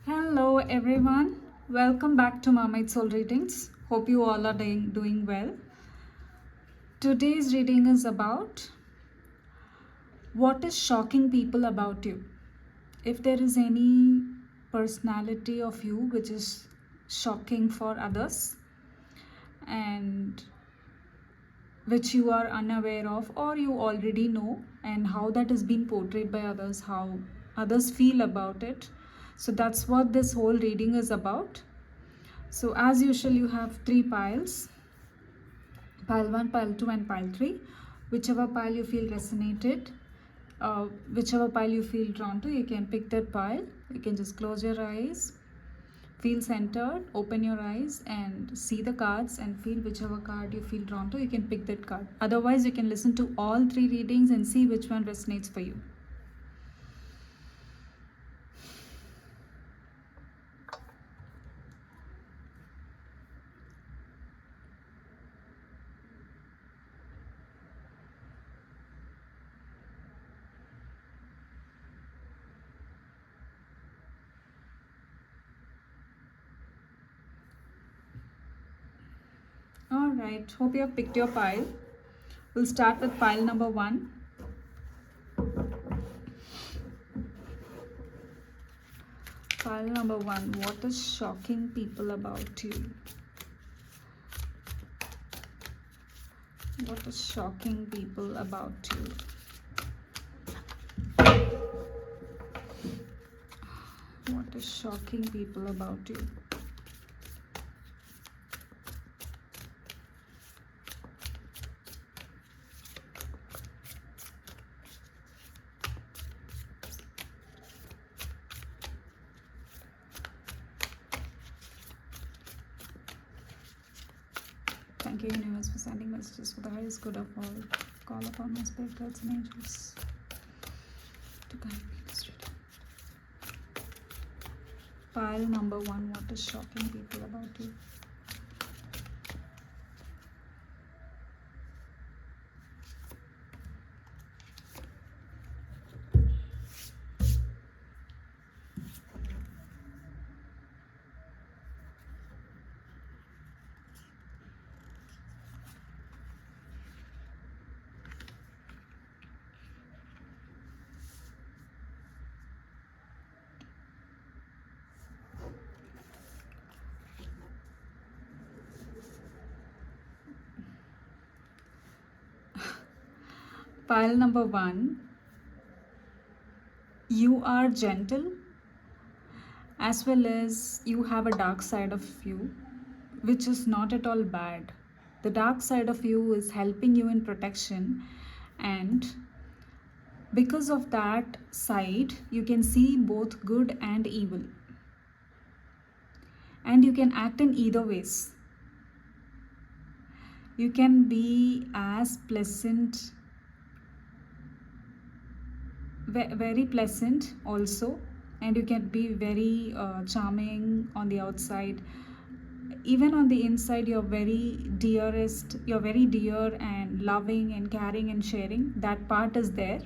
Hello everyone, welcome back to Mermaid Soul Readings. Hope you all are doing well. Today's reading is about what is shocking people about you. If there is any personality of you which is shocking for others and which you are unaware of or you already know, and how that is being portrayed by others, how others feel about it. So that's what this whole reading is about. So as usual, you have three piles, pile 1, pile 2 and pile 3. Whichever pile you feel resonated, whichever pile you feel drawn to, you can pick that pile. You can just close your eyes, feel centered, open your eyes and see the cards and feel whichever card you feel drawn to. You can pick that card. Otherwise, you can listen to all three readings and see which one resonates for you. Alright, hope you have picked your pile. We'll start with pile number 1. Pile number 1, what is shocking people about you? What is shocking people about you? What is shocking people about you? Thank you, universe, for sending messages for the highest good of all. Call upon my spirit guides and angels to guide me in this reading. Pile number 1, what is shocking people about you? Pile number 1, you are gentle as well as you have a dark side of you which is not at all bad. The dark side of you is helping you in protection, and because of that side you can see both good and evil, and you can act in either ways. You can be as pleasant, very pleasant also, and you can be very charming on the outside. Even on the inside, you're very dear and loving and caring and sharing. That part is there.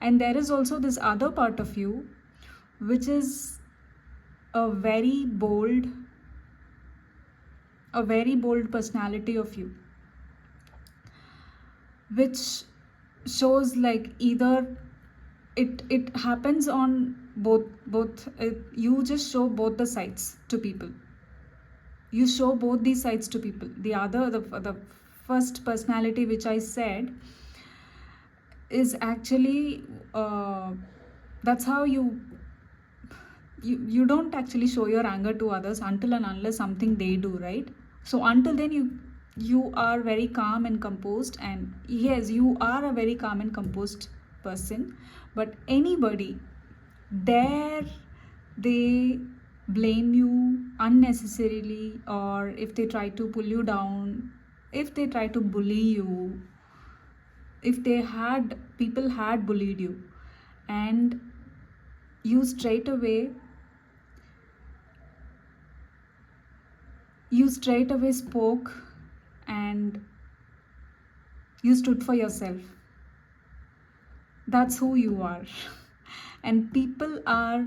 And there is also this other part of you which is a very bold personality of you, which shows like either it happens on both you just show both the sides to people. You show both these sides to people. The first personality which I said is actually that's how you don't actually show your anger to others until and unless something they do, right? So until then you are very calm and composed, and yes, you are a very calm and composed person. But anybody there, they blame you unnecessarily, or if they try to pull you down, if they try to bully you, if people had bullied you, and you straight away spoke and you stood for yourself. That's who you are. And people are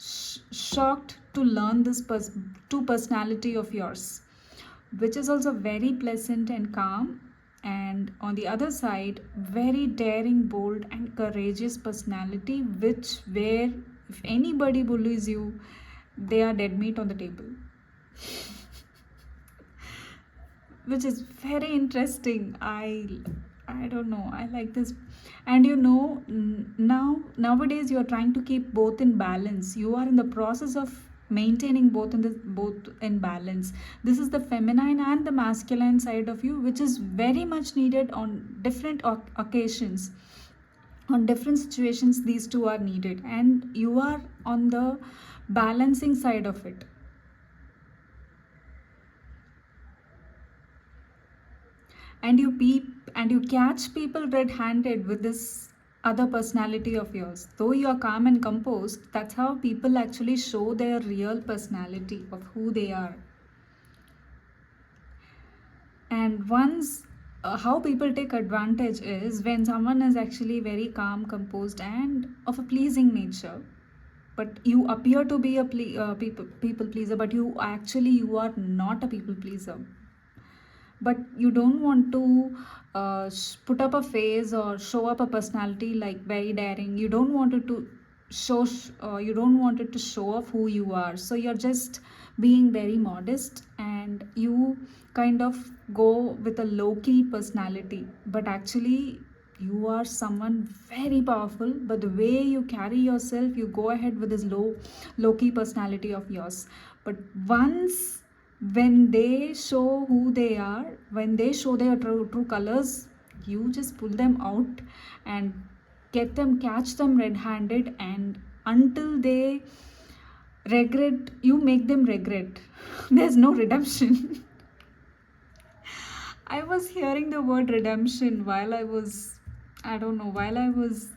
shocked to learn this true personality of yours, which is also very pleasant and calm. And on the other side, very daring, bold, and courageous personality, which where if anybody bullies you, they are dead meat on the table, which is very interesting. I don't know, I like this. And you know, nowadays you are trying to keep both in balance. You are in the process of maintaining both in balance. This is the feminine and the masculine side of you, which is very much needed on different occasions. On different situations, these two are needed, and you are on the balancing side of it. And you catch people red-handed with this other personality of yours. Though you are calm and composed, that's how people actually show their real personality of who they are. And once how people take advantage is when someone is actually very calm, composed, and of a pleasing nature, but you appear to be a people pleaser, but you are not a people pleaser. But you don't want to put up a face or show up a personality like very daring. You don't want it to you don't want it to show off who you are, so you're just being very modest, and you kind of go with a low-key personality, but actually you are someone very powerful. But the way you carry yourself, you go ahead with this low-key personality of yours. But once when they show who they are, when they show their true colors, you just pull them out and catch them red-handed, and until they regret, you make them regret. There's no redemption. I was hearing the word redemption while I don't know, while I was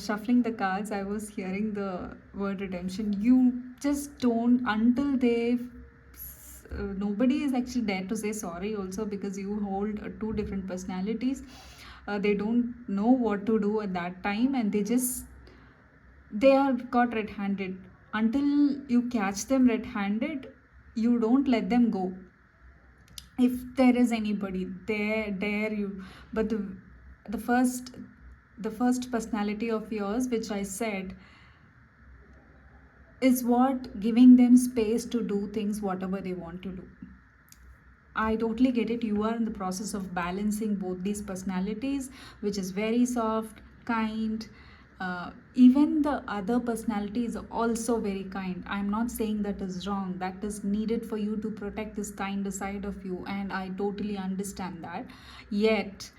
shuffling the cards. I was hearing the word redemption. You just don't, until they nobody is actually there to say sorry also, because you hold two different personalities. They don't know what to do at that time, and they are caught red-handed. Until you catch them red-handed, you don't let them go. If there is anybody there dare you. But the first the first personality of yours, which I said, is what giving them space to do things whatever they want to do. I totally get it. You are in the process of balancing both these personalities, which is very soft, kind. Even the other personality is also very kind. I'm not saying that is wrong. That is needed for you to protect this kinder side of you, and I totally understand that. Yet,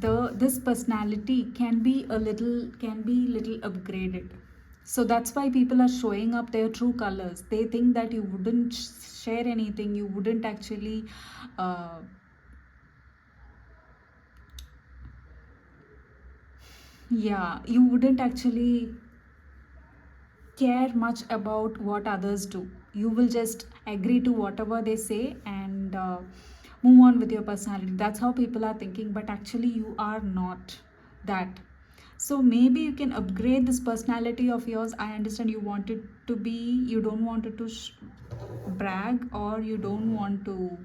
this personality can be little upgraded. So that's why people are showing up their true colors. They think that you wouldn't share anything, you wouldn't actually uh, yeah, you wouldn't actually care much about what others do. You will just agree to whatever they say, and move on with your personality. That's how people are thinking, but actually, you are not that. So maybe you can upgrade this personality of yours. I understand you want it to be, you don't want it to brag, or you don't want to,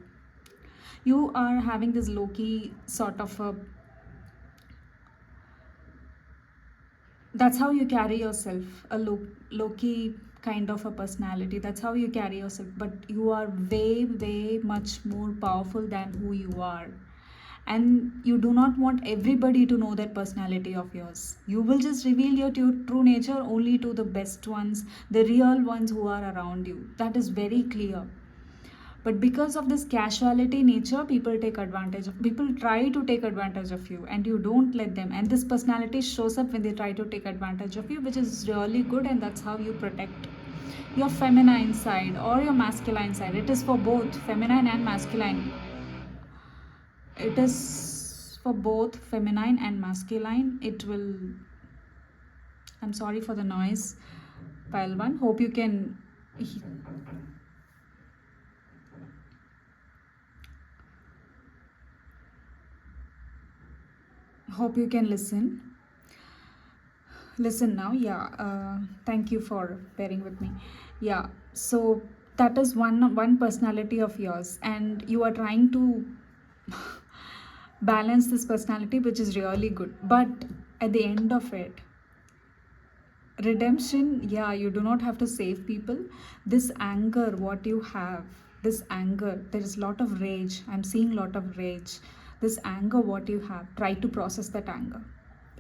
you are having this low key sort of a, that's how you carry yourself, a low-key kind of a personality. That's how you carry yourself, but you are way much more powerful than who you are. And you do not want everybody to know that personality of yours. You will just reveal your true nature only to the best ones, the real ones who are around you. That is very clear. But because of this casuality nature, people try to take advantage of you, and you don't let them. And this personality shows up when they try to take advantage of you, which is really good. And that's how you protect your feminine side or your masculine side. It is for both feminine and masculine. It is for both feminine and masculine. It will, I'm sorry for the noise, pile one. Hope you can listen. Listen now, yeah. Thank you for bearing with me. Yeah. So that is one personality of yours, and you are trying to balance this personality, which is really good. But at the end of it, redemption, yeah, you do not have to save people. This anger, what you have, this anger, there is a lot of rage. I'm seeing a lot of rage. This anger, what you have, try to process that anger,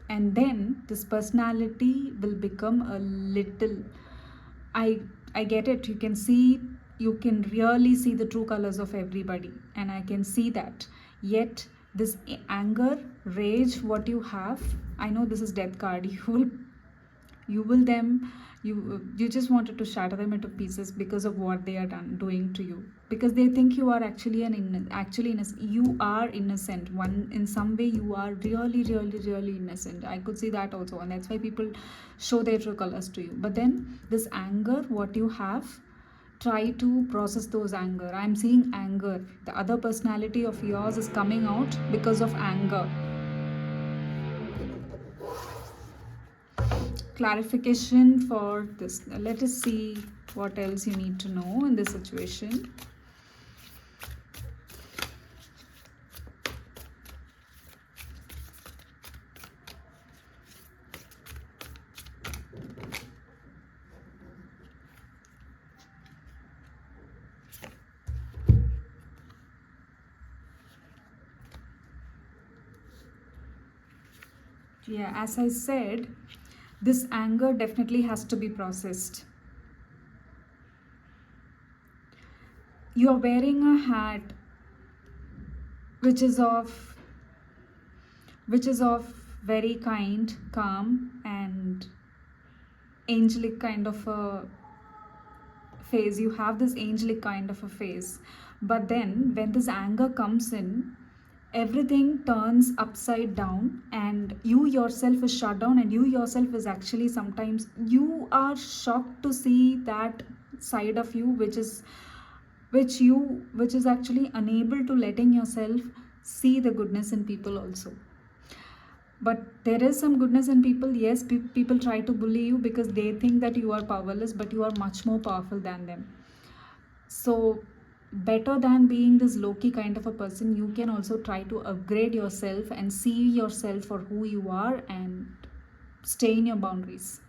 and then this personality will become a little, I get it. You can see, you can really see the true colors of everybody, and I can see that. Yet this anger, rage, what you have, I know this is death card. You will them, you just wanted to shatter them into pieces because of what they are doing to you, because they think you are actually actually innocent. You are innocent, one in some way. You are really really really innocent. I could see that also, and that's why people show their true colors to you. But then this anger, what you have, try to process those anger. I'm seeing anger. The other personality of yours is coming out because of anger. Clarification for this. Let us see what else you need to know in this situation. Yeah, as I said, this anger definitely has to be processed. You are wearing a hat which is of very kind, calm, and angelic kind of a phase. You have this angelic kind of a phase. But then when this anger comes in, everything turns upside down, and you yourself is shut down, and you yourself is actually, sometimes you are shocked to see that side of you, which is actually unable to letting yourself see the goodness in people also. But there is some goodness in people. Yes, people try to bully you because they think that you are powerless, but you are much more powerful than them. So better than being this low-key kind of a person, you can also try to upgrade yourself and see yourself for who you are, and stay in your boundaries.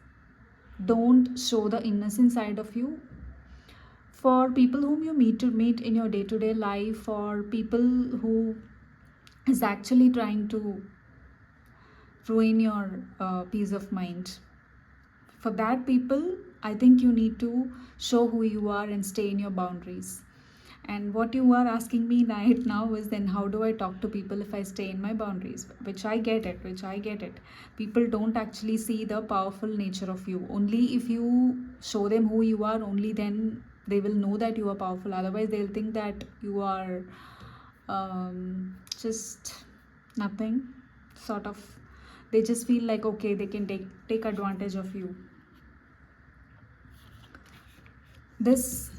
Don't show the innocent side of you. For people whom you meet in your day-to-day life, for people who is actually trying to ruin your peace of mind, for that people, I think you need to show who you are and stay in your boundaries. And what you are asking me right now is, then how do I talk to people if I stay in my boundaries? Which I get it. People don't actually see the powerful nature of you. Only if you show them who you are, only then they will know that you are powerful. Otherwise they'll think that you are just nothing, sort of. They just feel like, okay, they can take advantage of you. This,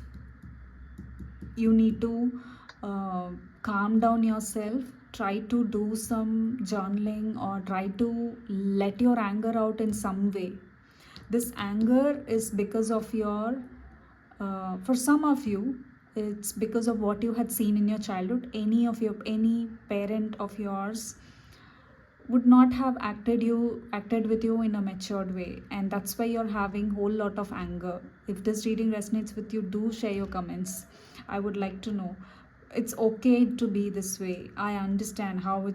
you need to calm down yourself. Try to do some journaling, or try to let your anger out in some way. This anger is because of your for some of you, it's because of what you had seen in your childhood. Any parent of yours would not have acted with you in a matured way, and that's why you're having whole lot of anger. If this reading resonates with you, do share your comments. I would like to know. It's okay to be this way. I understand how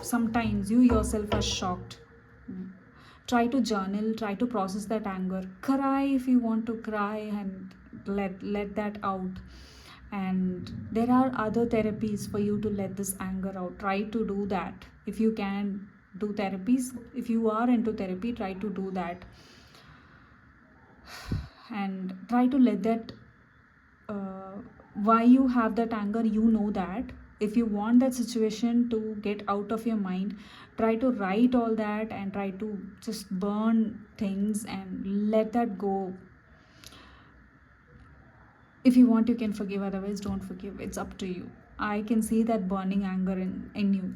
sometimes you yourself are shocked. Try to journal, try to process that anger. Cry if you want to cry, and let that out. And there are other therapies for you to let this anger out. Try to do that. If you can do therapies, if you are into therapy, try to do that, and try to let that why you have that anger, you know that. If you want that situation to get out of your mind, try to write all that, and try to just burn things and let that go. If you want, you can forgive. Otherwise, don't forgive. It's up to you. I can see that burning anger in you.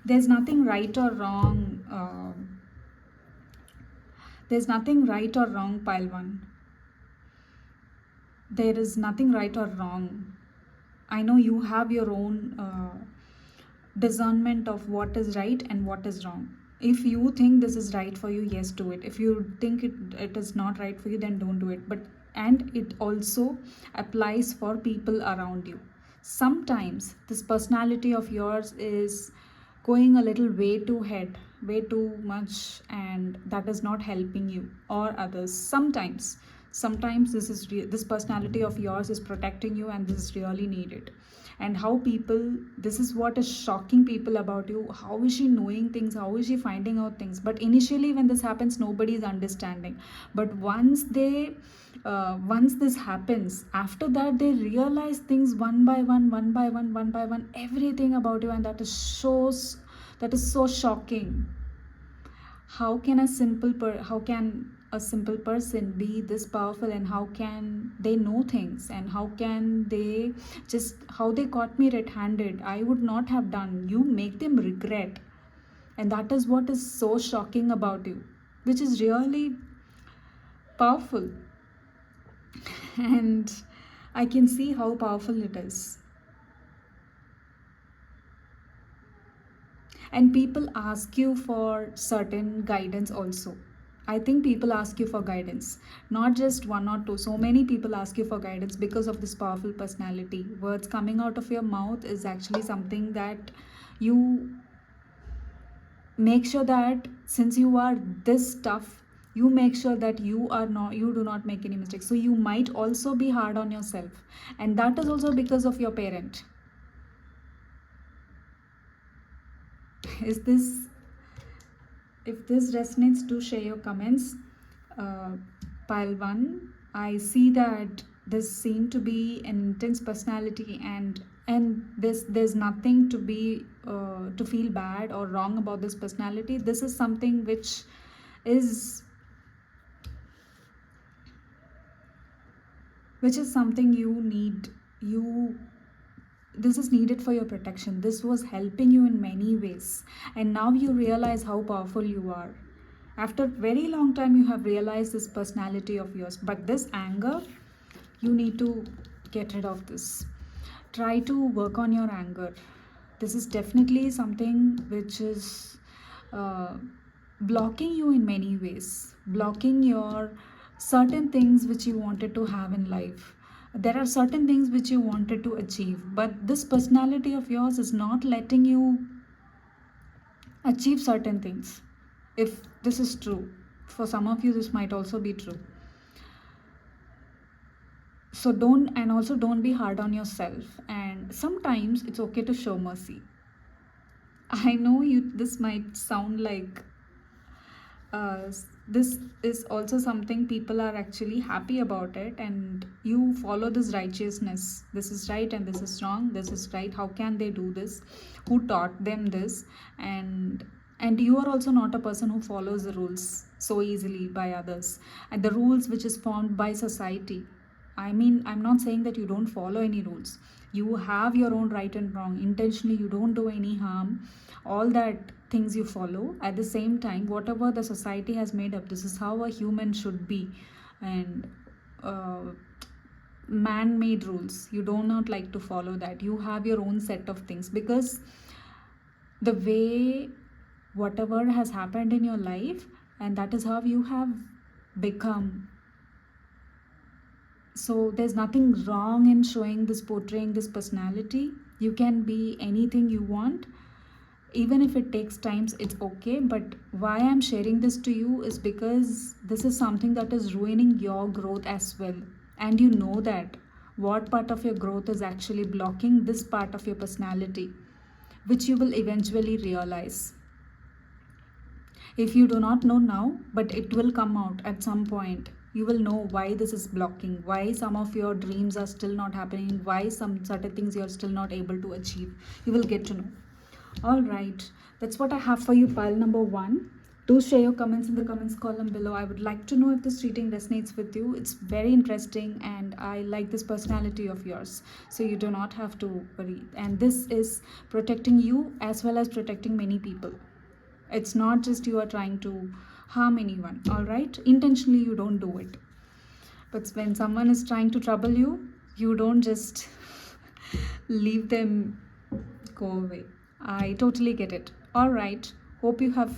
There's nothing right or wrong. There's nothing right or wrong, pile one. There is nothing right or wrong. I know you have your own discernment of what is right and what is wrong. If you think this is right for you, yes, do it. If you think it is not right for you, then don't do it. But and it also applies for people around you. Sometimes this personality of yours is going a little way too head, way too much, and that is not helping you or others. Sometimes this personality of yours is protecting you, and this is really needed. And how people, this is what is shocking people about you. How is she knowing things? How is she finding out things? But initially when this happens, nobody is understanding. But once this happens, after that they realize things one by one, everything about you. And that is so shocking. How can a simple person be this powerful, and how can they know things, and how can they how they caught me red-handed? I would not have done. You make them regret. And that is what is so shocking about you, which is really powerful. And I can see how powerful it is. And people ask you for certain guidance also. I think people ask you for guidance, not just one or two. So many people ask you for guidance because of this powerful personality. Words coming out of your mouth is actually something that you make sure that, since you are this tough, you make sure that you do not make any mistakes. So you might also be hard on yourself, and that is also because of your parent. Is this, if this resonates, do share your comments. Pile one, I see that this seemed to be an intense personality, and there's nothing to be to feel bad or wrong about this personality. This is something which is something this is needed for your protection. This was helping you in many ways, and now you realize how powerful you are. After very long time, you have realized this personality of yours. But this anger, you need to get rid of this. Try to work on your anger. This is definitely something which is blocking you in many ways, blocking your certain things which you wanted to have in life. There are certain things which you wanted to achieve, but this personality of yours is not letting you achieve certain things. If this is true, for some of you this might also be true. So don't be hard on yourself, and sometimes it's okay to show mercy. I know this might sound like this is also something people are actually happy about it, and you follow this righteousness. This is right and this is wrong. This is right. How can they do this? Who taught them this? And you are also not a person who follows the rules so easily by others, and the rules which is formed by society. I mean, I'm not saying that you don't follow any rules. You have your own right and wrong. Intentionally, you don't do any harm. All that things you follow. At the same time, whatever the society has made up, this is how a human should be. And man-made rules, you do not like to follow that. You have your own set of things, because the way whatever has happened in your life, and that is how you have become. So there's nothing wrong in portraying this personality. You can be anything you want. Even if it takes time, it's okay. But why I'm sharing this to you is because this is something that is ruining your growth as well. And you know that what part of your growth is actually blocking this part of your personality, which you will eventually realize. If you do not know now, but it will come out at some point. You will know why this is blocking, why some of your dreams are still not happening, why some certain things you're still not able to achieve. You will get to know. All right, that's what I have for you, pile number one. Do share your comments in the comments column below. I would like to know if this reading resonates with you. It's very interesting and I like this personality of yours. So you do not have to worry. And this is protecting you as well as protecting many people. It's not just you are trying to harm anyone, alright? Intentionally you don't do it. But when someone is trying to trouble you, you don't just leave them go away. I totally get it. Alright, hope you have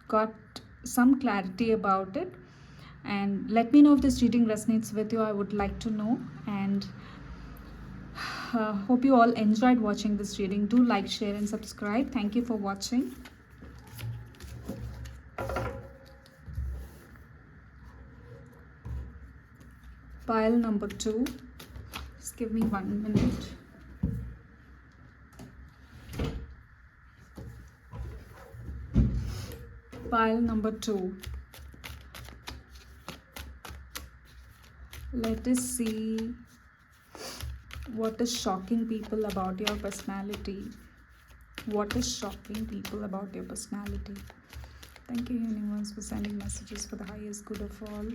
got some clarity about it. And let me know if this reading resonates with you. I would like to know. And hope you all enjoyed watching this reading. Do like, share, and subscribe. Thank you for watching. Pile number 2. Just give me 1 minute. Pile number 2. Let us see what is shocking people about your personality. What is shocking people about your personality? Thank you, universe, for sending messages for the highest good of all.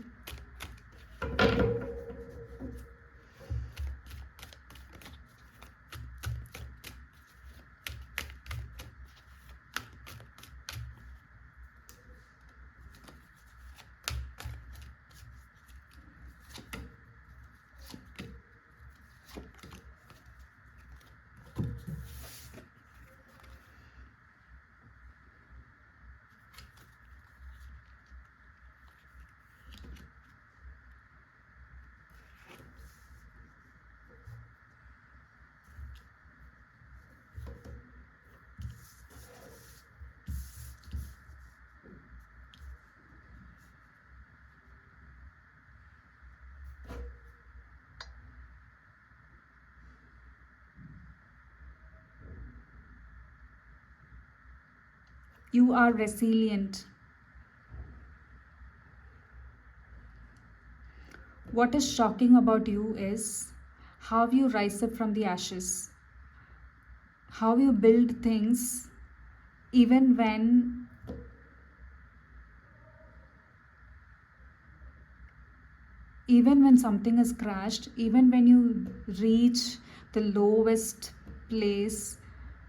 You are resilient. What is shocking about you is how you rise up from the ashes, how you build things even when something has crashed, even when you reach the lowest place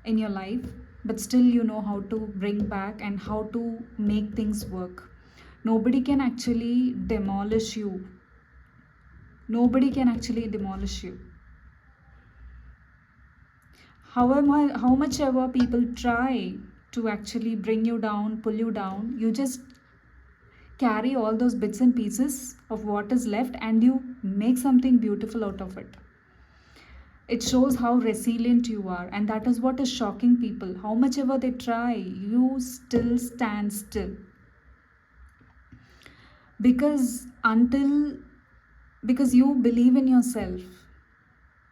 in your life, but still you know how to bring back and how to make things work. Nobody can actually demolish you. Nobody can actually demolish you. However, how much ever people try to actually bring you down, pull you down, you just carry all those bits and pieces of what is left and you make something beautiful out of it. It shows how resilient you are, and that is what is shocking people. How much ever they try, you still stand still. Because you believe in yourself.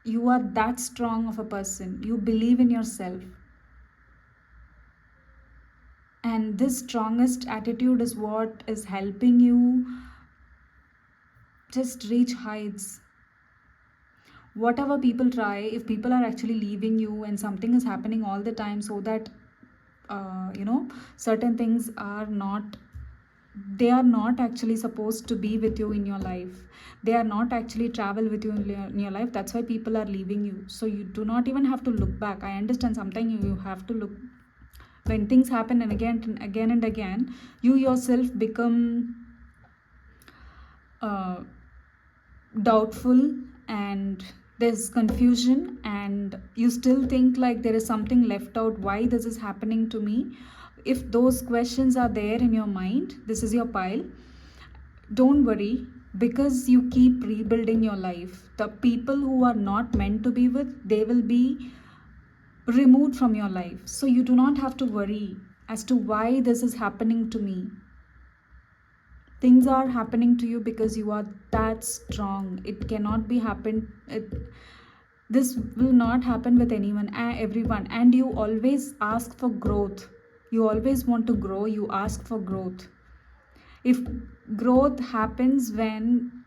You are that strong of a person. You believe in yourself. And this strongest attitude is what is helping you just reach heights. Whatever people try, if people are actually leaving you and something is happening all the time so that certain things are not actually supposed to be with you in your life, they are not actually travel with you in your life, that's why people are leaving you. So you do not even have to look back. I understand sometimes you have to look when things happen, and again you yourself become doubtful and there's confusion and you still think like there is something left out, why this is happening to me. If those questions are there in your mind, this is your pile. Don't worry, because you keep rebuilding your life. The people who are not meant to be with, they will be removed from your life. So you do not have to worry as to why this is happening to me. Things are happening to you because you are that strong. It cannot be happened. This will not happen with everyone. And you always ask for growth. You always want to grow. You ask for growth. If growth happens when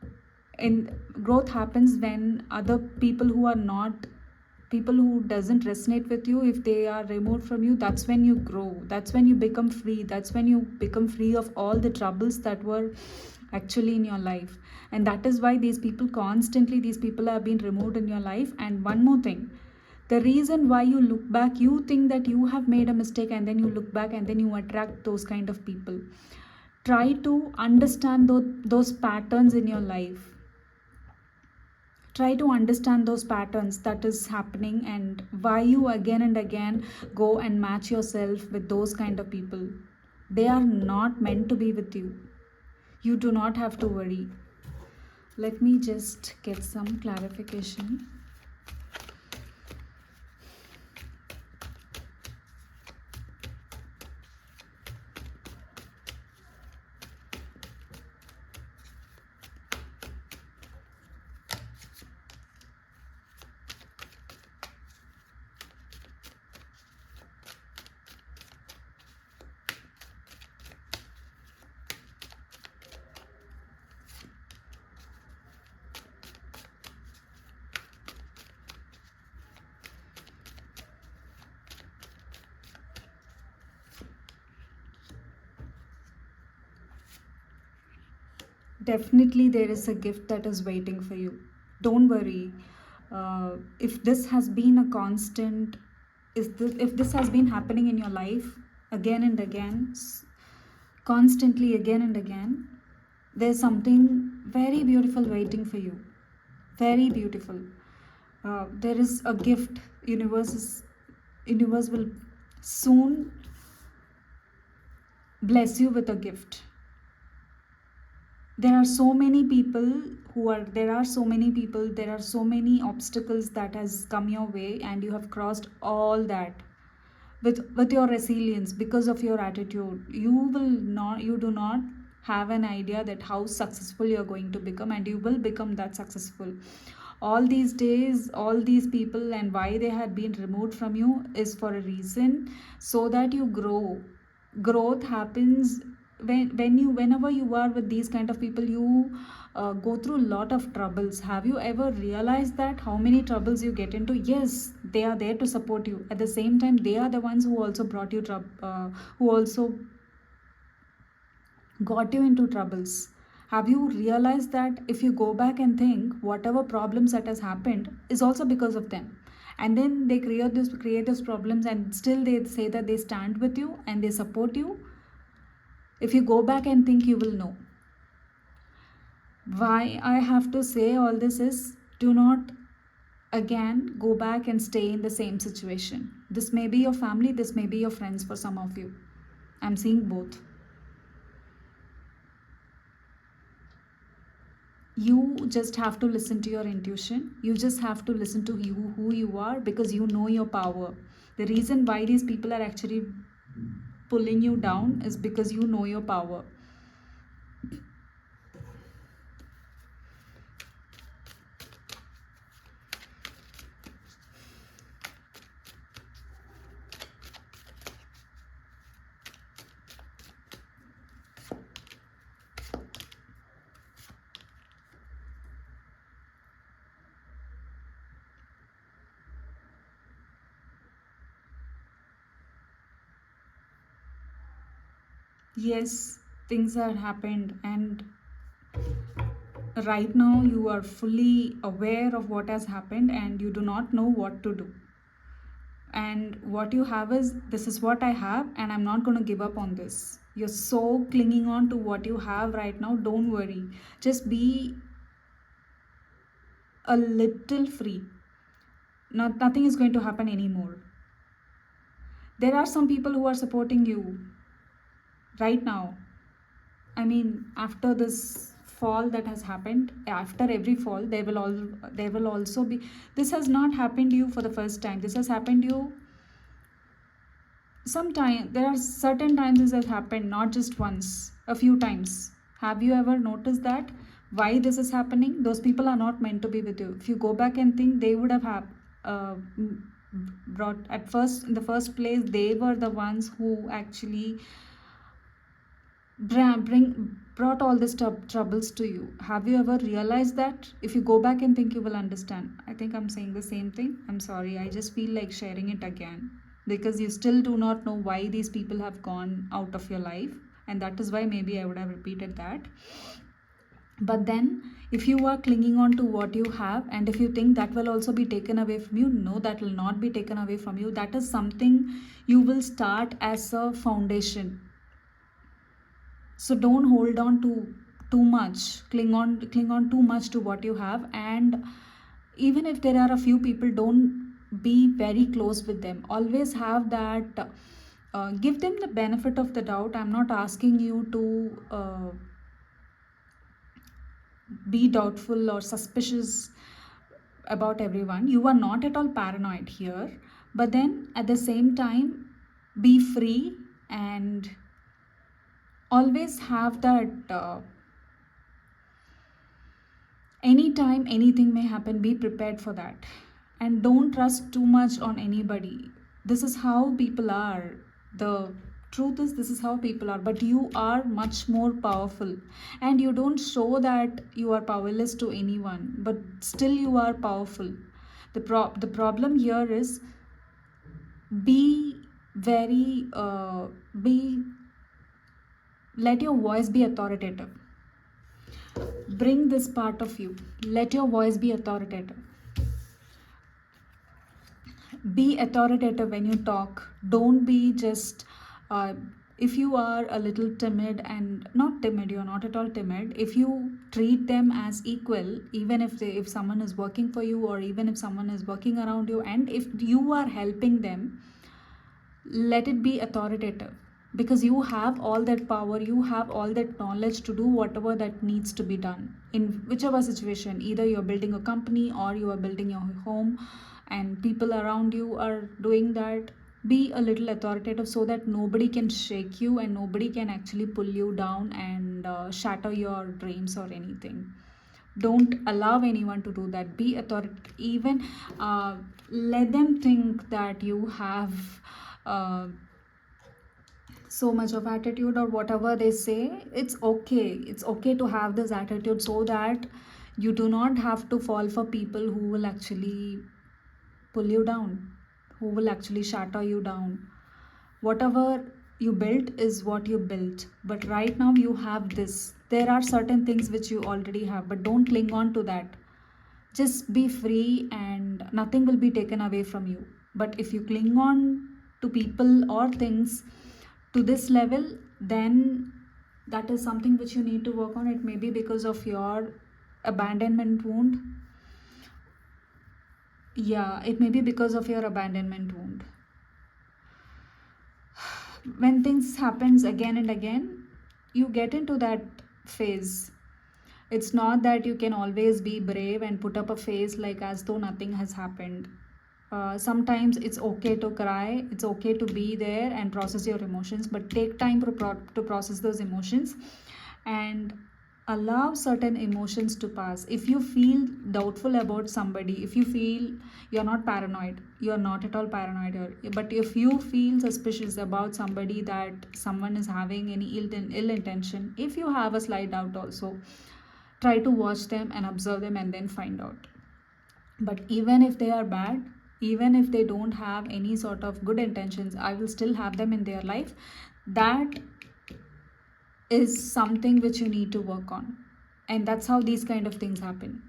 other people who are not people who doesn't resonate with you, if they are removed from you, that's when you grow, that's when you become free, that's when you become free of all the troubles that were actually in your life. And that is why these people constantly, these people have been removed in your life. And one more thing, the reason why you look back, you think that you have made a mistake, and then you look back and then you attract those kind of people. Try to understand those patterns in your life. Try to understand those patterns that is happening, and why you again and again go and match yourself with those kind of people. They are not meant to be with you. You do not have to worry. Let me just get some clarification. Definitely, there is a gift that is waiting for you. Don't worry. If this has been a constant, if this has been happening in your life again and again, constantly again and again, there's something very beautiful waiting for you. Very beautiful. There is a gift. Universe will soon bless you with a gift. There are so many people there are so many obstacles that has come your way, and you have crossed all that with your resilience, because of your attitude. You do not have an idea that how successful you're going to become, and you will become that successful. All these days, all these people, and why they had been removed from you is for a reason, so that you grow. Growth happens whenever you are with these kind of people. You go through a lot of troubles. Have you ever realized that how many troubles you get into? Yes, they are there to support you. At the same time, they are the ones who also brought you who also got you into troubles. Have you realized that if you go back and think, whatever problems that has happened is also because of them? And then they create those problems, and still they say that they stand with you and they support you. If you go back and think, you will know. Why I have to say all this is, do not again go back and stay in the same situation. This may be your family, this may be your friends for some of you. I'm seeing both. You just have to listen to your intuition. You just have to listen to who you are, because you know your power. The reason why these people are actually pulling you down is because you know your power. Yes, things have happened, and right now you are fully aware of what has happened, and you do not know what to do. And what you have is, this is what I have, and I'm not going to give up on this. You're so clinging on to what you have right now. Don't worry. Just be a little free. Nothing is going to happen anymore. There are some people who are supporting you right now. I mean, after this fall that has happened, after every fall, there will also be. This has not happened to you for the first time. This has happened to you sometime. There are certain times this has happened, not just once, a few times. Have you ever noticed that? Why this is happening? Those people are not meant to be with you. If you go back and think, they would have brought at first, in the first place, they were the ones who actually brought all these troubles to you? Have you ever realized that? If you go back and think, you will understand. I think I'm saying the same thing. I'm sorry. I just feel like sharing it again because you still do not know why these people have gone out of your life, and that is why maybe I would have repeated that. But then, if you are clinging on to what you have, and if you think that will also be taken away from you, no, that will not be taken away from you. That is something you will start as a foundation. So don't hold on to too much, cling on too much to what you have. And even if there are a few people, don't be very close with them. Always have that, give them the benefit of the doubt. I'm not asking you to be doubtful or suspicious about everyone. You are not at all paranoid here, but then at the same time, be free and always have that, anytime anything may happen, be prepared for that. And don't trust too much on anybody. This is how people are. The truth is, this is how people are, but you are much more powerful, and you don't show that you are powerless to anyone, but still you are powerful. The problem here is, be very be let your voice be authoritative. Bring this part of you. Let your voice be authoritative. Be authoritative when you talk. Don't be just, if you are a little timid, and not timid, you're not at all timid. If you treat them as equal, even if someone is working for you, or even if someone is working around you, and if you are helping them, let it be authoritative, because you have all that power, you have all that knowledge to do whatever that needs to be done in whichever situation. Either you're building a company or you are building your home, and people around you are doing that. Be a little authoritative so that nobody can shake you, and nobody can actually pull you down and shatter your dreams or anything. Don't allow anyone to do that. Be authoritative. Even let them think that you have so much of attitude, or whatever they say. It's okay to have this attitude, so that you do not have to fall for people who will actually pull you down, who will actually shatter you down. Whatever you built is what you built, but right now you have this. There are certain things which you already have, but don't cling on to that. Just be free, and nothing will be taken away from you. But if you cling on to people or things to this level, then that is something which you need to work on. It may be because of your abandonment wound. Yeah, it may be because of your abandonment wound. When things happens again and again, you get into that phase. It's not that you can always be brave and put up a face like as though nothing has happened. Sometimes it's okay to cry, it's okay to be there and process your emotions, but take time to process those emotions, and allow certain emotions to pass. If you feel doubtful about somebody, if you feel, you're not paranoid, you're not at all paranoid here, but if you feel suspicious about somebody, that someone is having any ill intention, if you have a slight doubt also, try to watch them and observe them and then find out. But even if they are bad, even if they don't have any sort of good intentions, I will still have them in their life. That is something which you need to work on. And that's how these kind of things happen.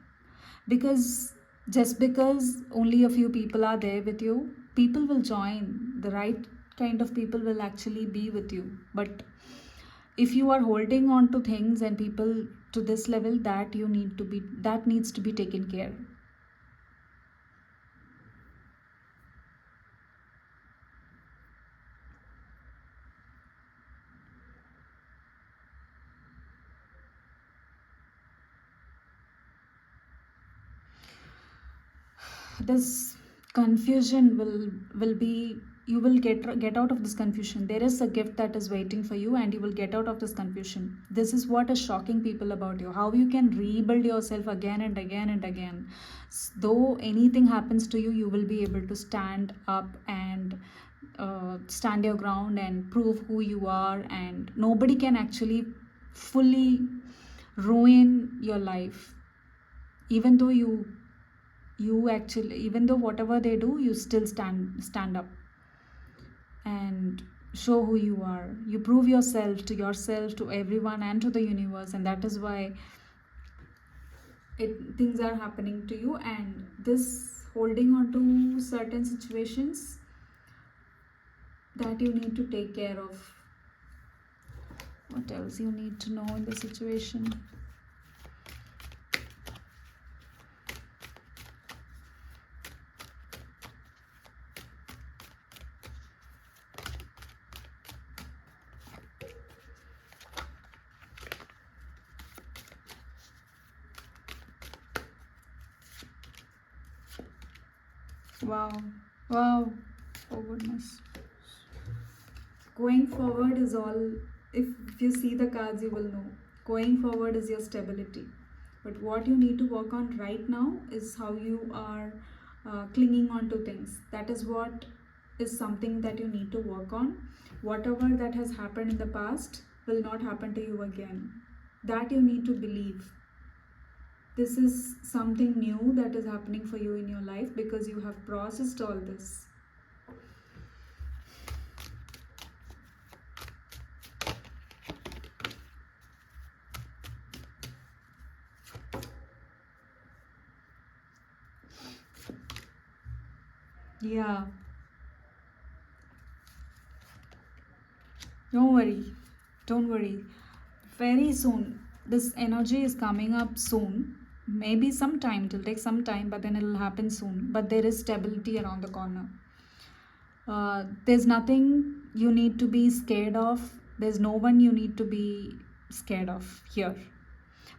Because just because only a few people are there with you, people will join. The right kind of people will actually be with you. But if you are holding on to things and people to this level, that needs to be taken care. This confusion will be, you will get out of this confusion. There is a gift that is waiting for you, and you will get out of this confusion. This is what is shocking people about you, how you can rebuild yourself again and again and again. Though anything happens to you, you will be able to stand up and stand your ground and prove who you are, and nobody can actually fully ruin your life. Even though you actually, even though whatever they do, you still stand up and show who you are. You prove yourself, to everyone, and to the universe, and that is why things are happening to you. And this holding on to certain situations that you need to take care of. What else you need to know in the situation? Wow. Wow. Oh goodness. Going forward is all, if you see the cards, you will know. Going forward is your stability. But what you need to work on right now is how you are clinging on to things. That is what is something that you need to work on. Whatever that has happened in the past will not happen to you again. That you need to believe. This is something new that is happening for you in your life because you have processed all this. Yeah. Don't worry. Don't worry. Very soon. This energy is coming up soon. Maybe some time. It'll take some time, but then it'll happen soon. But there is stability around the corner. There's nothing you need to be scared of. There's no one you need to be scared of here.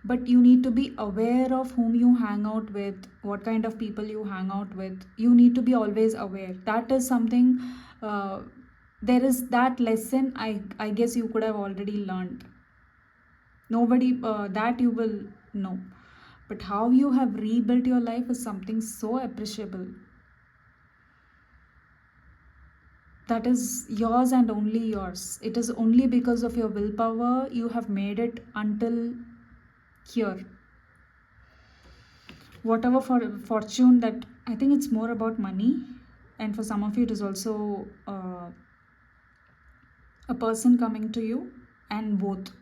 But you need to be aware of whom you hang out with, what kind of people you hang out with. You need to be always aware. That is something, there is that lesson I guess you could have already learned. Nobody, that you will know. But how you have rebuilt your life is something so appreciable. That is yours and only yours. It is only because of your willpower you have made it until here. Whatever fortune that, I think it's more about money, and for some of you it is also a person coming to you, and both.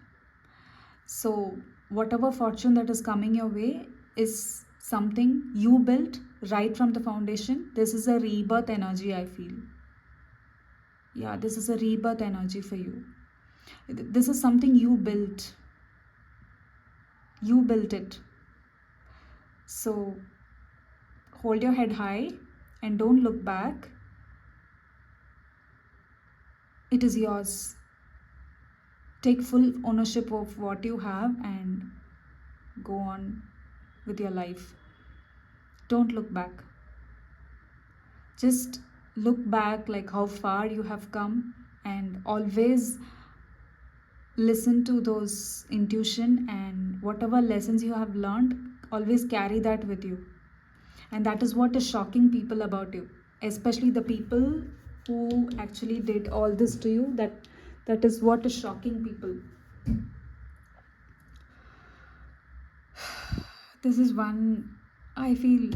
So whatever fortune that is coming your way is something you built right from the foundation. This is a rebirth energy, I feel. Yeah, this is a rebirth energy for you. This is something you built. You built it. So hold your head high and don't look back. It is yours. Take full ownership of what you have and go on with your life. Don't look back. Just look back like how far you have come, and always listen to those intuition, and whatever lessons you have learned, always carry that with you. And that is what is shocking people about you, especially the people who actually did all this to you. That is what is shocking people. This is one, I feel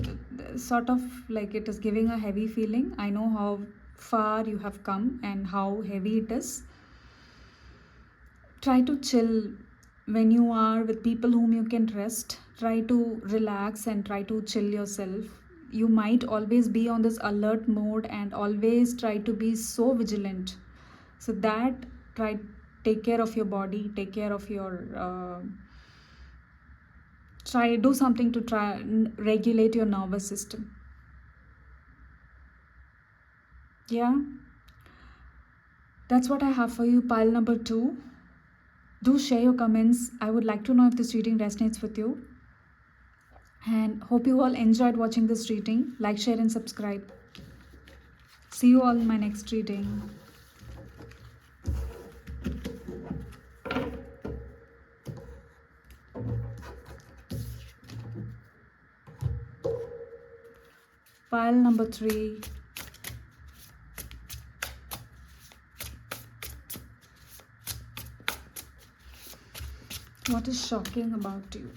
sort of like it is giving a heavy feeling. I know how far you have come and how heavy it is. Try to chill when you are with people whom you can trust. Try to relax and try to chill yourself. You might always be on this alert mode and always try to be so vigilant. So that, take care of your body, take care of your do something to try regulate your nervous system. Yeah, that's what I have for you, pile number 2. Do share your comments. I would like to know if this reading resonates with you. And hope you all enjoyed watching this reading. Like, share and subscribe. See you all in my next reading. Pile number 3. What is shocking about you?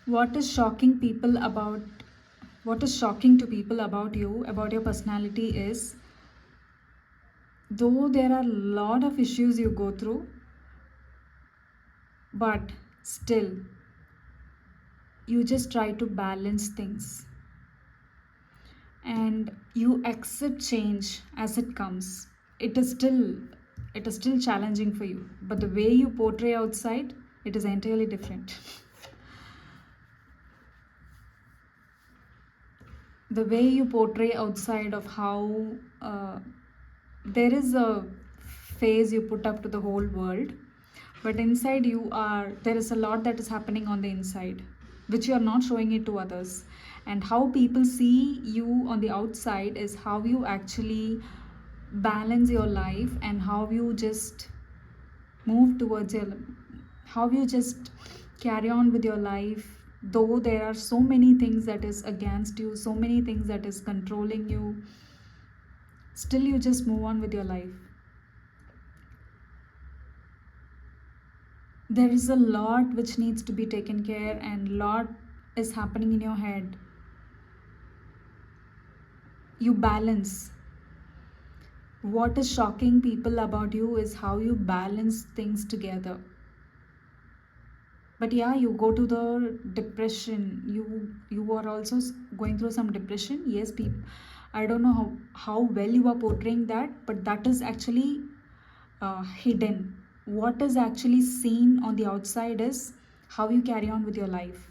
What is shocking people about what is shocking to people about you, about your personality is, though there are a lot of issues you go through, but still you just try to balance things and you accept change as it comes. It is still challenging for you, but the way you portray outside, it is entirely different. The way you portray outside of how there is a phase you put up to the whole world, but inside you are there is a lot that is happening on the inside which you are not showing it to others. And how people see you on the outside is how you actually balance your life and how you just move towards your how you just carry on with your life, though there are so many things that is against you, so many things that is controlling you, still you just move on with your life. There is a lot which needs to be taken care and lot is happening in your head. You balance. What is shocking people about you is how you balance things together. But yeah, you go to the depression, you are also going through some depression. Yes, people, I don't know how well you are portraying that, but that is actually hidden. What is actually seen on the outside is how you carry on with your life.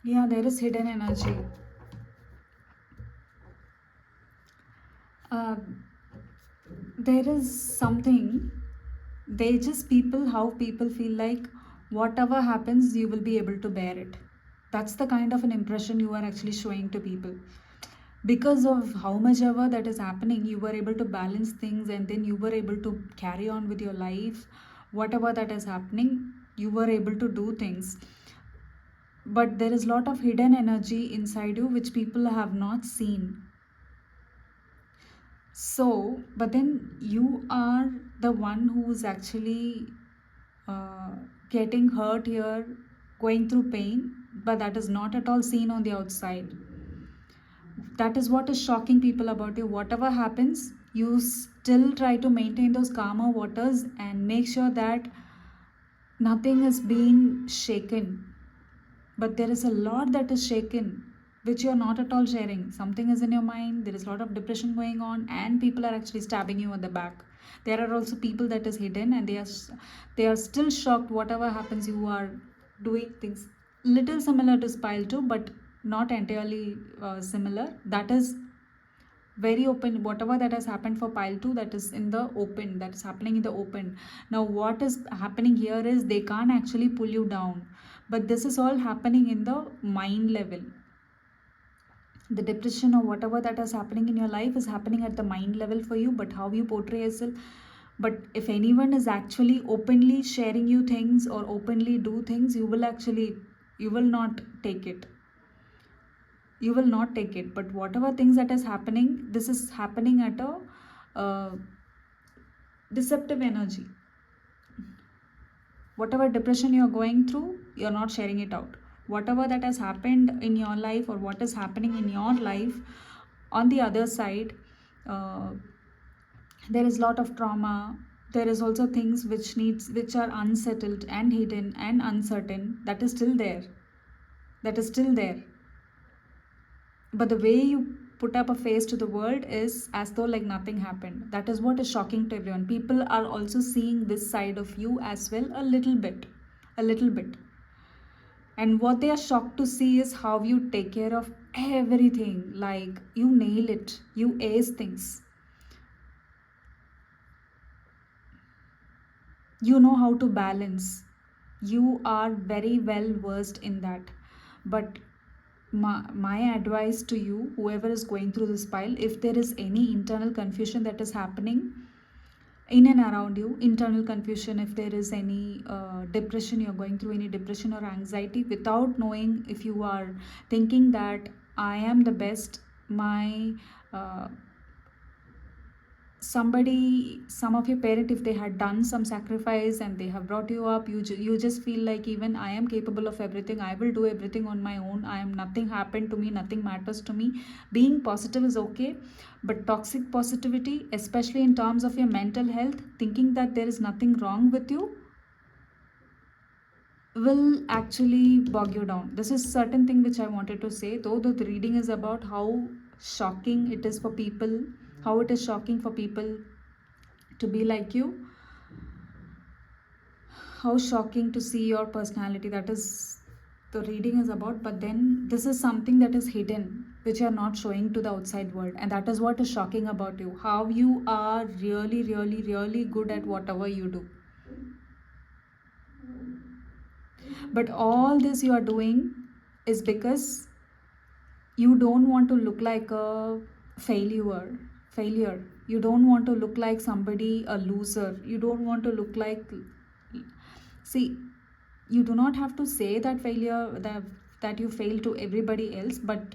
Yeah, there is hidden energy. uh, there is something, they just people how people feel like whatever happens you will be able to bear it. That's the kind of an impression you are actually showing to people. Because of how much ever that is happening, you were able to balance things and then you were able to carry on with your life. Whatever that is happening, you were able to do things. But there is a lot of hidden energy inside you which people have not seen. So, but then you are the one who's actually uh, getting hurt here, going through pain, but that is not at all seen on the outside. That is what is shocking people about you. Whatever happens, you still try to maintain those calmer waters and make sure that nothing is being shaken. But there is a lot that is shaken which you're not at all sharing. Something is in your mind, there is a lot of depression going on, and people are actually stabbing you at the back. There are also people that is hidden, and they are still shocked whatever happens. You are doing things little similar to pile 2, but not entirely similar. That is very open. Whatever that has happened for pile 2, that is in the open, that is happening in the open. Now what is happening here is they can't actually pull you down, but this is all happening in the mind level. The depression or whatever that is happening in your life is happening at the mind level for you, but how you portray yourself. But if anyone is actually openly sharing you things or openly do things, you will not take it. You will not take it. But whatever things that is happening, this is happening at a deceptive energy. Whatever depression you're going through, you're not sharing it out. Whatever that has happened in your life or what is happening in your life, on the other side, there is a lot of trauma. There is also things which are unsettled and hidden and uncertain, that is still there. But the way you put up a face to the world is as though like nothing happened. That is what is shocking to everyone. People are also seeing this side of you as well, a little bit. And what they are shocked to see is how you take care of everything. Like you nail it, you ace things, you know how to balance, you are very well versed in that. But my advice to you, whoever is going through this pile, if there is any internal confusion that is happening in and around you, internal confusion, if there is any depression, you're going through any depression or anxiety without knowing, if you are thinking that I am the best, my some of your parent, if they had done some sacrifice and they have brought you up, you just feel like even I am capable of everything, I will do everything on my own, nothing happened to me, nothing matters to me. Being positive is okay, but toxic positivity, especially in terms of your mental health, thinking that there is nothing wrong with you, will actually bog you down. This is certain thing which I wanted to say, though the reading is about how shocking it is for people, how it is shocking for people to be like you, how shocking to see your personality. That is the reading is about. But then this is something that is hidden, which you are not showing to the outside world, and that is what is shocking about you, how you are really really really good at whatever you do. But all this you are doing is because you don't want to look like a failure. You don't want to look like somebody, a loser. You don't want to look like, see, you do not have to say that that you fail to everybody else, but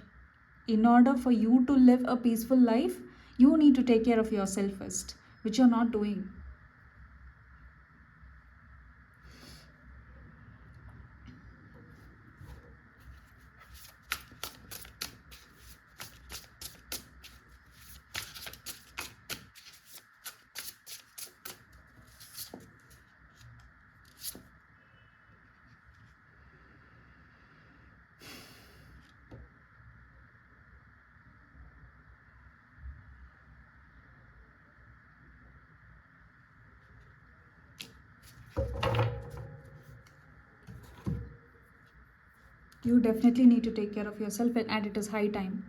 in order for you to live a peaceful life, you need to take care of yourself first, which you're not doing. You definitely need to take care of yourself, and it is high time.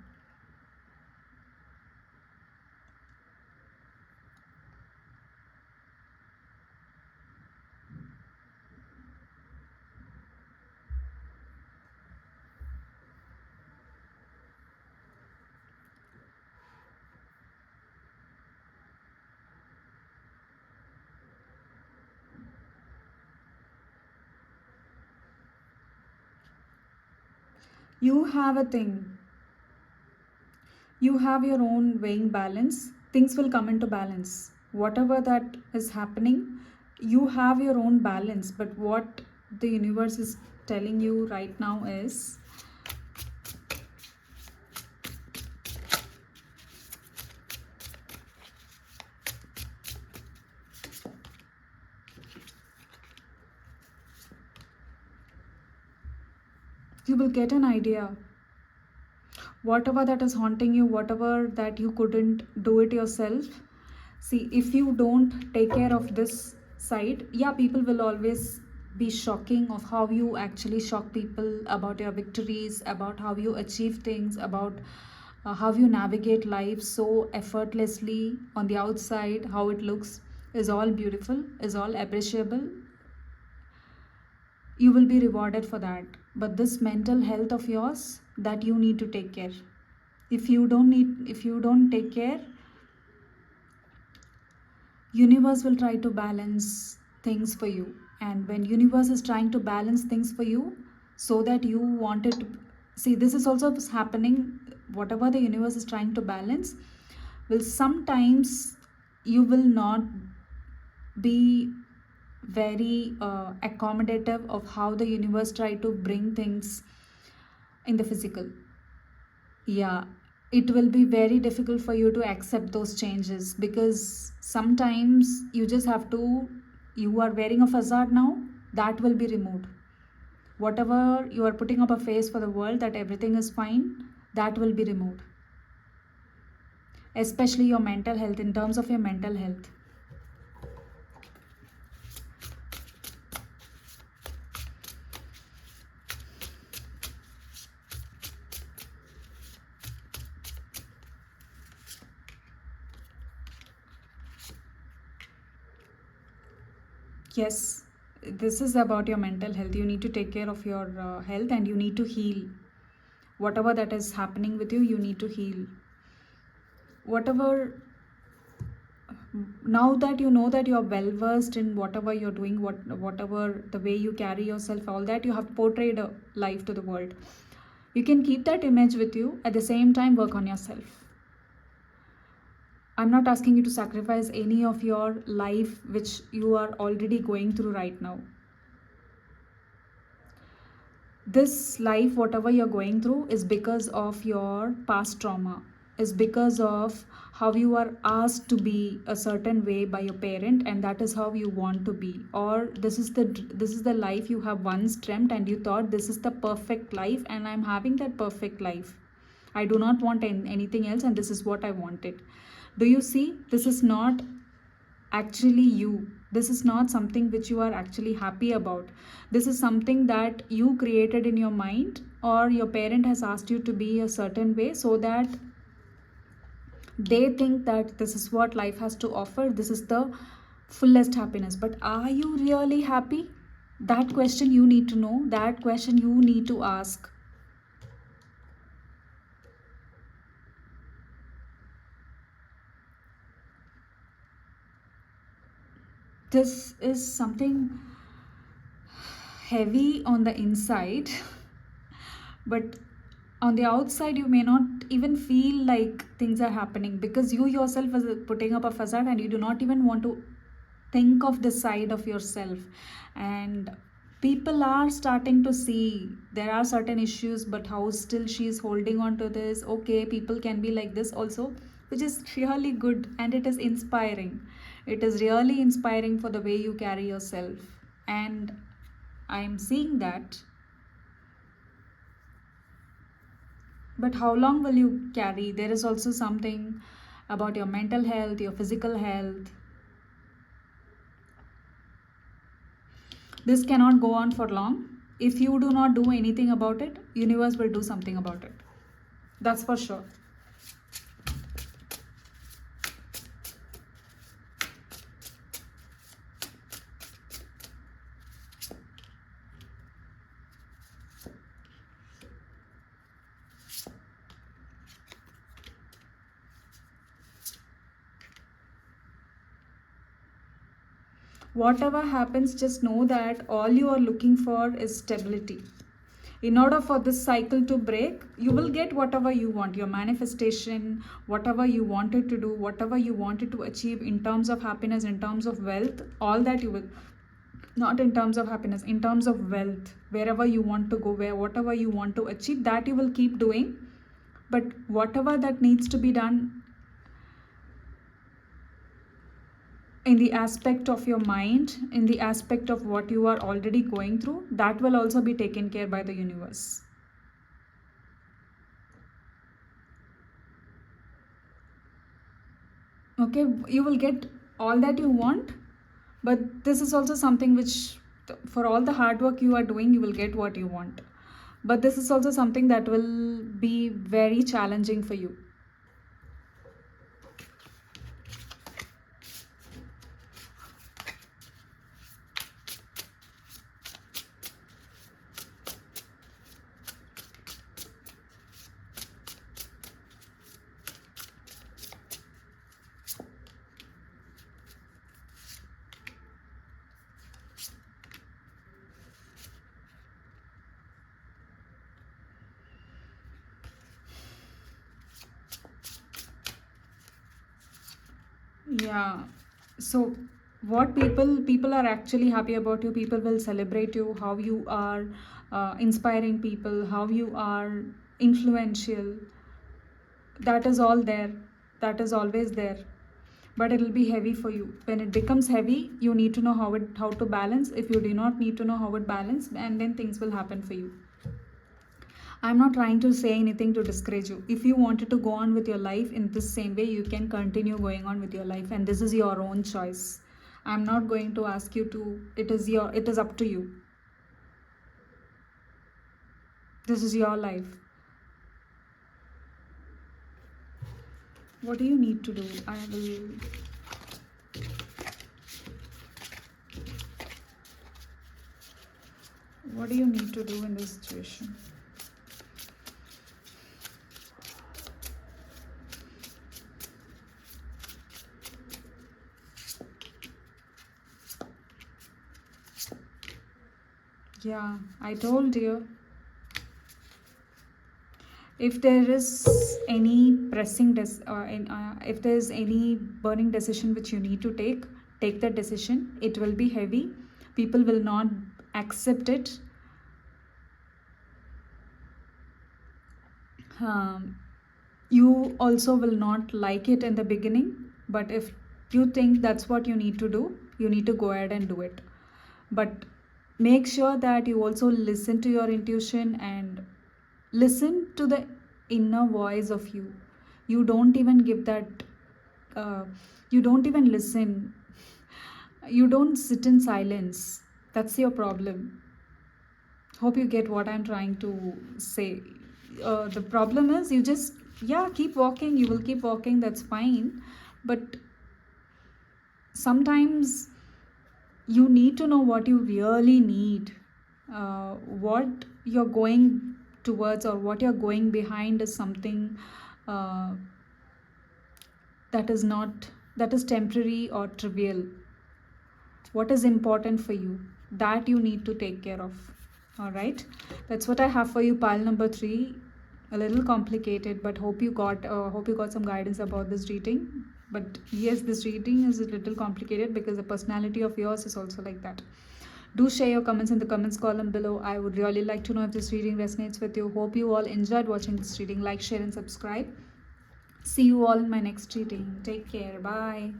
You have a thing, you have your own weighing balance, things will come into balance. Whatever that is happening, you have your own balance. But what the universe is telling you right now is, you will get an idea. Whatever that is haunting you, whatever that you couldn't do it yourself, See, if you don't take care of this side, yeah, people will always be shocking of how you actually shock people about your victories, about how you achieve things, about how you navigate life so effortlessly on the outside, how it looks is all beautiful, is all appreciable. You will be rewarded for that. But this mental health of yours, that you need to take care. If you don't take care, universe will try to balance things for you, and when universe is trying to balance things for you, so that you want it to see, this is also happening. Whatever the universe is trying to balance will sometimes, you will not be very accommodative of how the universe try to bring things in the physical. Yeah, it will be very difficult for you to accept those changes, because sometimes you just have to, you are wearing a facade now, that will be removed. Whatever you are putting up a face for the world that everything is fine, that will be removed. Especially your mental health, in terms of your mental health. Yes, this is about your mental health. You need to take care of your health, and you need to heal. Whatever that is happening with you, you need to heal. Whatever, now that you know that you are well versed in whatever you're doing, whatever the way you carry yourself, all that you have portrayed a life to the world, you can keep that image with you, at the same time work on yourself. I'm not asking you to sacrifice any of your life which you are already going through right now. This life, whatever you're going through, is because of your past trauma, is because of how you are asked to be a certain way by your parent, and that is how you want to be, or this is the life you have once dreamt, and you thought this is the perfect life, and I'm having that perfect life. I do not want anything else, and this is what I wanted. Do you see, this is not actually you. This is not something which you are actually happy about. This is something that you created in your mind, or your parent has asked you to be a certain way, so that they think that this is what life has to offer, this is the fullest happiness. But are you really happy? That question you need to know, that question you need to ask. This is something heavy on the inside, but on the outside you may not even feel like things are happening, because you yourself is putting up a facade, and you do not even want to think of the side of yourself. And people are starting to see there are certain issues, but how still she is holding on to this. Okay, people can be like this also, which is really good, and it is inspiring. It is really inspiring for the way you carry yourself, and I'm seeing that. But how long will you carry? There is also something about your mental health, your physical health. This cannot go on for long. If you do not do anything about it, universe will do something about it. That's for sure. Whatever happens, just know that all you are looking for is stability. In order for this cycle to break, you will get whatever you want, your manifestation, whatever you wanted to do, whatever you wanted to achieve in terms of happiness, in terms of wealth, all that you will, not in terms of happiness, in terms of wealth, wherever you want to go, whatever you want to achieve, that you will keep doing. But whatever that needs to be done in the aspect of your mind, in the aspect of what you are already going through, that will also be taken care by the universe. Okay, you will get all that you want, but this is also something which, for all the hard work you are doing, you will get what you want, but this is also something that will be very challenging for you. Yeah. So what people are actually happy about you. People will celebrate you, how you are inspiring people, how you are influential. That is all there. That is always there. But it will be heavy for you. When it becomes heavy, you need to know how to balance. If you do not need to know how it balance, and then things will happen for you. I'm not trying to say anything to discourage you. If you wanted to go on with your life in this same way, you can continue going on with your life, and this is your own choice. I'm not going to ask you to. It is up to you. This is your life. What do you need to do? I will. What do you need to do in this situation? Yeah, I told you. If there is any if there is any burning decision which you need to take that decision. It will be heavy. People will not accept it. You also will not like it in the beginning, but if you think that's what you need to do, you need to go ahead and do it. But make sure that you also listen to your intuition and listen to the inner voice of you. You don't even give that you don't even listen. You don't sit in silence. That's your problem. Hope you get what I'm trying to say. The problem is you just, yeah, keep walking. You will keep walking. That's fine. But sometimes you need to know what you really need. What you're going towards or what you're going behind is something uh, that is temporary or trivial. What is important for you, that you need to take care of. All right, that's what I have for you, pile number 3. A little complicated, but hope you got some guidance about this reading. But yes, this reading is a little complicated because the personality of yours is also like that. Do share your comments in the comments column below. I would really like to know if this reading resonates with you. Hope you all enjoyed watching this reading. Like, share and subscribe. See you all in my next reading. Take care. Bye.